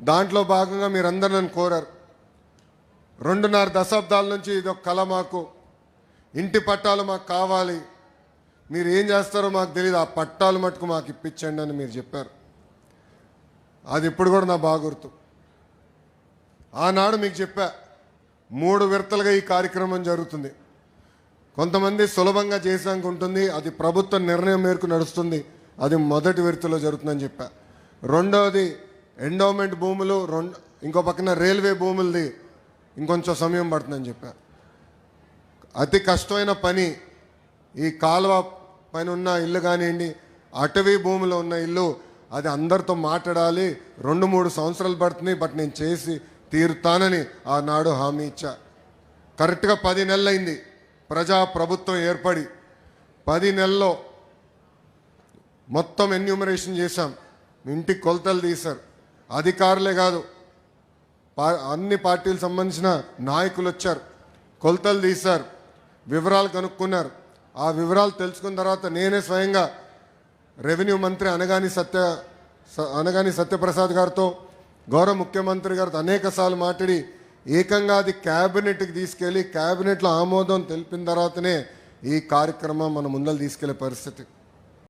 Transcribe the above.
దాంట్లో భాగంగా మీరందరూ నన్ను కోరారు. 2.5 దశాబ్దాల నుంచి ఇది ఒక కళ. మాకు ఇంటి పట్టాలు మాకు కావాలి, మీరు ఏం చేస్తారో మాకు తెలియదు, ఆ పట్టాలు మటుకు మాకు ఇప్పించండి అని మీరు చెప్పారు. అది ఇప్పుడు కూడా నా బాగా గుర్తు. ఆనాడు మీకు చెప్పా, 3 విడతలుగా ఈ కార్యక్రమం జరుగుతుంది. కొంతమంది సులభంగా చేసాక ఉంటుంది, అది ప్రభుత్వ నిర్ణయం మేరకు నడుస్తుంది, అది మొదటి విడతలో జరుగుతుందని చెప్పా. రెండవది ఎండోమెంట్ భూములు, ఇంకో పక్కన రైల్వే భూములది ఇంకొంచెం సమయం పడుతుందని చెప్పా. అతి కష్టమైన పని ఈ కాలువ పైన ఉన్న ఇల్లు కానివ్వండి, అటవీ భూమిలో ఉన్న ఇల్లు, అది అందరితో మాట్లాడాలి, 2-3 సంవత్సరాలు పడుతుంది, బట్ నేను చేసి తీరుతానని ఆనాడు హామీ ఇచ్చా. కరెక్ట్గా 10 నెలలు అయింది ప్రజా ప్రభుత్వం ఏర్పడి. 10 నెలల్లో మొత్తం ఎన్యూమరేషన్ చేశాం, ఇంటికి కొలతలు తీశారు. అధికారులే కాదు, అన్ని పార్టీలకు సంబంధించిన నాయకులు వచ్చారు, కొలతలు తీశారు, వివరాలు కనుక్కున్నారు. ఆ వివరాలు తెలుసుకున్న తర్వాత నేనే స్వయంగా రెవెన్యూ మంత్రి అనగాని సత్యప్రసాద్ గారితో, గౌరవ ముఖ్యమంత్రి గారితో అనేకసార్లు మాట్లాడి ఏకంగా అది క్యాబినెట్కి తీసుకెళ్ళి క్యాబినెట్లో ఆమోదం తెలిపిన తర్వాతనే ఈ కార్యక్రమం మన ముందలు తీసుకెళ్లే పరిస్థితి.